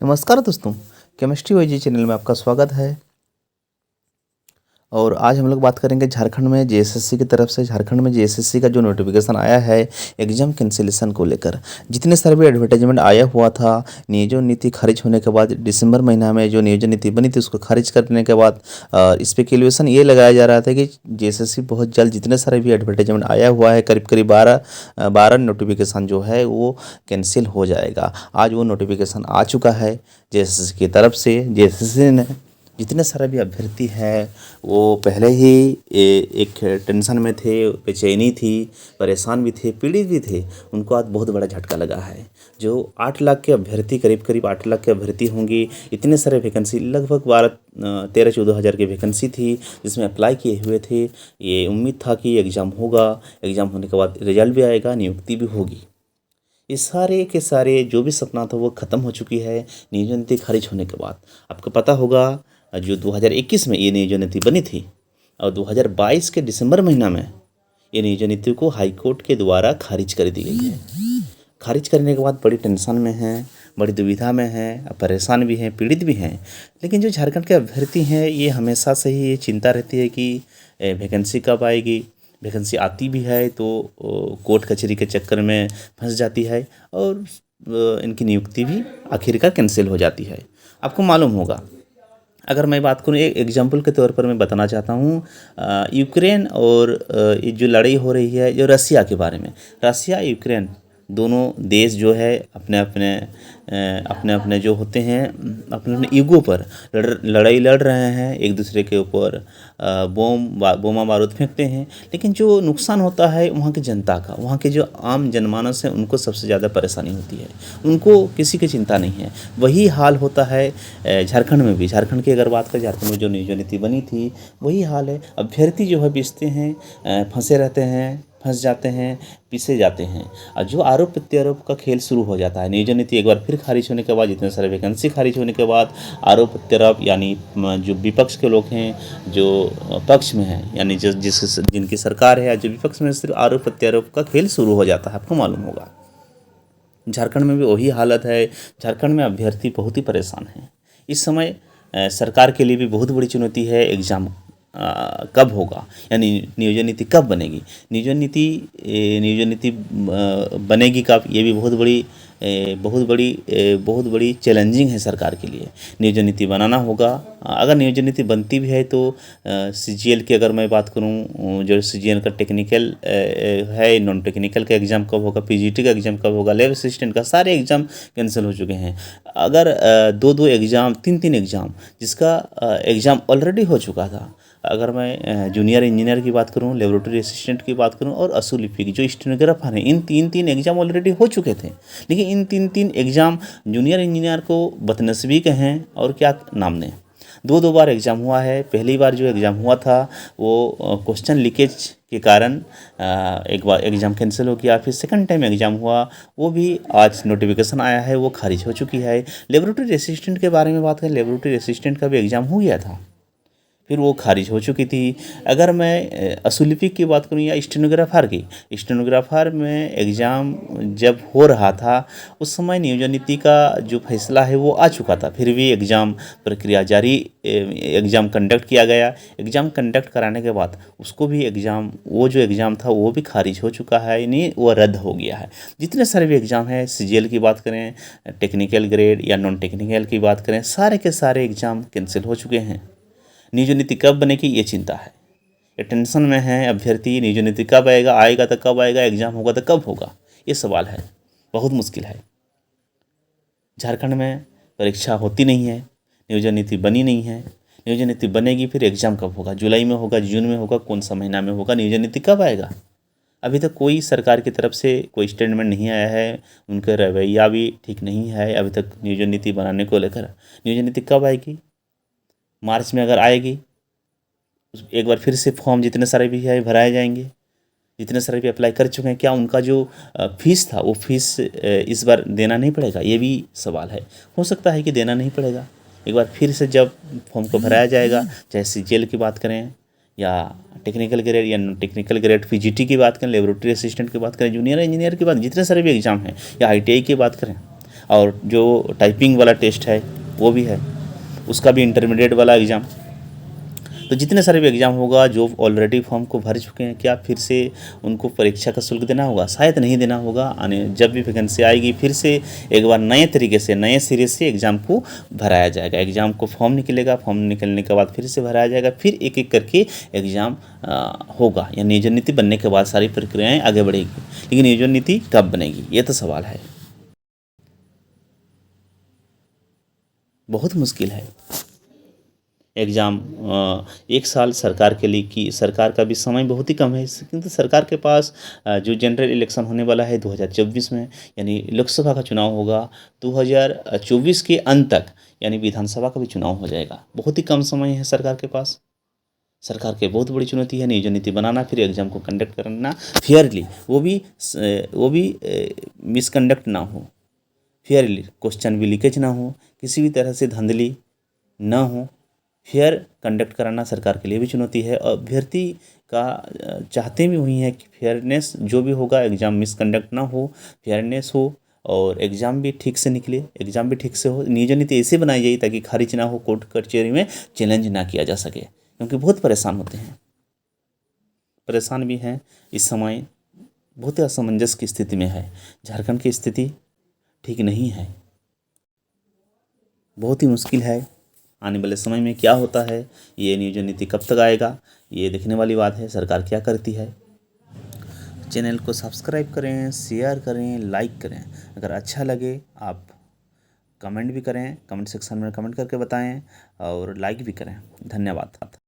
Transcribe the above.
नमस्कार दोस्तों, chemistry Y जी channel में आपका स्वागत है। और आज हम लोग बात करेंगे झारखंड में जेएसएससी की तरफ से झारखंड में जेएसएससी का जो नोटिफिकेशन आया है एग्ज़ाम कैंसिलेशन को लेकर। जितने सारे भी एडवर्टाइजमेंट आया हुआ था, नियोजन नीति खारिज होने के बाद दिसंबर महीना में जो नियोजन नीति बनी थी उसको खारिज करने के बाद स्पेकुलेशन ये लगाया जा रहा था कि जेएसएससी बहुत जल्द जितने सारे भी एडवर्टाइजमेंट आया हुआ है करीब करीब 12 नोटिफिकेशन जो है वो कैंसिल हो जाएगा। आज वो नोटिफिकेशन आ चुका है जेएसएससी की तरफ से। जेएसएससी ने जितने सारे भी अभ्यर्थी हैं वो पहले ही एक टेंशन में थे, बेचैनी थी, परेशान भी थे, पीड़ित भी थे। उनको आज बहुत बड़ा झटका लगा है। जो 8 लाख के अभ्यर्थी करीब करीब 8 लाख के अभ्यर्थी होंगे, इतने सारे वैकेंसी लगभग 13-14 हज़ार की वैकेंसी थी जिसमें अप्लाई किए हुए थे। ये उम्मीद था कि एग्ज़ाम होगा, एग्ज़ाम होने के बाद रिजल्ट भी आएगा, नियुक्ति भी होगी। ये सारे के सारे जो भी सपना था वो ख़त्म हो चुकी है नियोजन नीति खारिज होने के बाद। आपको पता होगा जो 2021 में ये नियोजन नीति बनी थी और 2022 के दिसंबर महीना में ये नियोजन नीति को हाई कोर्ट के द्वारा खारिज कर दी गई है। खारिज करने के बाद बड़ी टेंशन में हैं, बड़ी दुविधा में हैं, परेशान भी हैं, पीड़ित भी हैं। लेकिन जो झारखंड के अभ्यर्थी हैं ये हमेशा से ही ये चिंता रहती है कि वैकेंसी कब आएगी। वैकेंसी आती भी है तो कोर्ट कचहरी के चक्कर में फंस जाती है और इनकी नियुक्ति भी आखिरकार कैंसिल हो जाती है। आपको मालूम होगा, अगर मैं बात करूँ एक एग्जांपल के तौर पर मैं बताना चाहता हूँ यूक्रेन और ये जो लड़ाई हो रही है जो रसिया के बारे में। रसिया यूक्रेन दोनों देश जो है अपने अपने जो होते हैं अपने अपने ईगो पर लड़ाई लड़ रहे हैं, एक दूसरे के ऊपर बोमा बारूद फेंकते हैं। लेकिन जो नुकसान होता है वहाँ की जनता का, वहाँ के जो आम जनमानस है उनको सबसे ज़्यादा परेशानी होती है, उनको किसी की चिंता नहीं है। वही हाल होता है झारखंड में भी। झारखंड की अगर बात करें, झारखंड में जो नीति बनी थी वही हाल है। अभ्यर्थी जो है पिसते हैं, फंसे रहते हैं, फंस जाते हैं, पीछे जाते हैं और जो आरोप प्रत्यारोप का खेल शुरू हो जाता है। नियोजन नीति एक बार फिर खारिज होने के बाद, जितने सारे वैकेंसी खारिज होने के बाद आरोप प्रत्यारोप यानी जो विपक्ष के लोग हैं, जो पक्ष में हैं यानी जिनकी सरकार है या जो विपक्ष में, सिर्फ आरोप प्रत्यारोप का खेल शुरू हो जाता है। आपको मालूम होगा झारखंड में भी वही हालत है। झारखंड में अभ्यर्थी बहुत ही परेशान हैं इस समय। सरकार के लिए भी बहुत बड़ी चुनौती है एग्ज़ाम कब होगा, यानी नियोजन नीति कब बनेगी। नियोजन नीति बनेगी कब, ये भी बहुत बड़ी चैलेंजिंग है सरकार के लिए। नियोजन नीति बनाना होगा। अगर नियोजन नीति बनती भी है तो सीजीएल की अगर मैं बात करूं, जो सीजीएल का टेक्निकल है, नॉन टेक्निकल का एग्ज़ाम कब होगा, पीजीटी का एग्ज़ाम कब होगा, लैब असिस्टेंट का, सारे एग्ज़ाम कैंसिल हो चुके हैं। अगर 2-2 एग्ज़ाम, 3-3 एग्ज़ाम, जिसका एग्ज़ाम ऑलरेडी हो चुका था। अगर मैं जूनियर इंजीनियर की बात करूं, लेबोरेटरी असिस्टेंट की बात करूं और असुलिपि की जो स्टेनोग्राफर हैं, इन 3-3 एग्ज़ाम ऑलरेडी हो चुके थे। लेकिन इन 3-3 एग्ज़ाम जूनियर इंजीनियर को बदनसीबी कहें और क्या नाम दें, 2-2 बार एग्ज़ाम हुआ है। पहली बार जो एग्ज़ाम हुआ था वो क्वेश्चन लीकेज के कारण एक बार एग्ज़ाम कैंसिल हो गया। फिर सेकंड टाइम एग्ज़ाम हुआ, वो भी आज नोटिफिकेशन आया है, वो खारिज हो चुकी है। लेबोरेटरी असिस्टेंट के बारे में बात करें, लेबोरेटरी असिस्टेंट का भी एग्ज़ाम हो गया था, फिर वो खारिज हो चुकी थी। अगर मैं असुलिपिक की बात करूं या स्टेनोग्राफर की, स्टेनोग्राफर में एग्ज़ाम जब हो रहा था उस समय नियोजन नीति का जो फैसला है वो आ चुका था, फिर भी एग्ज़ाम प्रक्रिया जारी, एग्ज़ाम कंडक्ट किया गया। एग्ज़ाम कंडक्ट कराने के बाद उसको भी वो जो एग्ज़ाम था वो भी खारिज हो चुका है, यानी वो रद्द हो गया है। जितने सारे भी एग्ज़ाम हैं, सीजीएल की बात करें, टेक्निकल ग्रेड या नॉन टेक्निकल की बात करें, सारे के सारे एग्ज़ाम कैंसिल हो चुके हैं। नियोजन नीति कब बनेगी ये चिंता है, ये टेंशन में है अभ्यर्थी। नियोजन नीति कब आएगा तो कब आएगा, एग्ज़ाम होगा तो कब होगा, ये सवाल है। बहुत मुश्किल है। झारखंड में परीक्षा होती नहीं है, नियोजन नीति बनी नहीं है। नियोजन नीति बनेगी फिर एग्ज़ाम कब होगा, जुलाई में होगा, जून में होगा, कौन सा महीना में होगा, नियोजन नीति कब आएगा। अभी तक कोई सरकार की तरफ से कोई स्टेटमेंट नहीं आया है, उनका रवैया भी ठीक नहीं है अभी तक नियोजन नीति बनाने को लेकर। नियोजन नीति कब आएगी, मार्च में अगर आएगी एक बार फिर से फॉर्म जितने सारे भी है भराए जाएंगे। जितने सारे भी अप्लाई कर चुके हैं, क्या उनका जो फीस था वो फीस इस बार देना नहीं पड़ेगा, ये भी सवाल है। हो सकता है कि देना नहीं पड़ेगा। एक बार फिर से जब फॉर्म को भराया जाएगा, चाहे सीजीएल की बात करें या टेक्निकल ग्रेड या नॉन टेक्निकल ग्रेड, पीजीटी की बात करें, लेबोरेटरी असिस्टेंट की बात करें, जूनियर इंजीनियर की बात, जितने सारे भी एग्ज़ाम हैं, या आईटीआई की बात करें, और जो टाइपिंग वाला टेस्ट है वो भी है, उसका भी इंटरमीडिएट वाला एग्ज़ाम। तो जितने सारे भी एग्ज़ाम होगा, जो ऑलरेडी फॉर्म को भर चुके हैं, क्या फिर से उनको परीक्षा का शुल्क देना होगा? शायद नहीं देना होगा। आने जब भी वैकेंसी आएगी फिर से एक बार नए तरीके से, नए सिरे से एग्ज़ाम को भराया जाएगा। एग्ज़ाम को फॉर्म निकलेगा, फॉर्म निकलने के बाद फिर से भराया जाएगा, फिर एक एक करके एग्ज़ाम होगा। या नियोजन नीति बनने के बाद सारी प्रक्रियाएँ आगे बढ़ेगी। लेकिन नियोजन नीति कब बनेगी, ये तो सवाल है। बहुत मुश्किल है एग्ज़ाम। एक साल सरकार के लिए, कि सरकार का भी समय बहुत ही कम है, किंतु सरकार के पास जो जनरल इलेक्शन होने वाला है 2024 में, यानी लोकसभा का चुनाव होगा 2024 के अंत तक, यानी विधानसभा का भी चुनाव हो जाएगा। बहुत ही कम समय है सरकार के पास। सरकार की बहुत बड़ी चुनौती है नियोजन नीति बनाना, फिर एग्ज़ाम को कंडक्ट करना फेयरली, वो भी मिसकंडक्ट ना हो, फेयरली, क्वेश्चन भी लीकेज ना हो, किसी भी तरह से धांधली ना हो, फेयर कंडक्ट कराना सरकार के लिए भी चुनौती है। और अभ्यर्थी का चाहते भी वही है कि फेयरनेस जो भी होगा, एग्ज़ाम मिसकंडक्ट ना हो, फेयरनेस हो और एग्ज़ाम भी ठीक से निकले, एग्ज़ाम भी ठीक से हो। नियोजन नीति ऐसे बनाई जाए ताकि खारिज ना हो, कोर्ट कचहरी में चैलेंज ना किया जा सके, क्योंकि बहुत परेशान होते हैं, परेशान भी हैं इस समय। बहुत ही असमंजस की स्थिति में है झारखंड की स्थिति, ठीक नहीं है, बहुत ही मुश्किल है। आने वाले समय में क्या होता है, ये नियोजन नीति कब तक आएगा, ये देखने वाली बात है। सरकार क्या करती है। चैनल को सब्सक्राइब करें, शेयर करें, लाइक करें। अगर अच्छा लगे आप कमेंट भी करें, कमेंट सेक्शन में कमेंट करके बताएं और लाइक भी करें। धन्यवाद।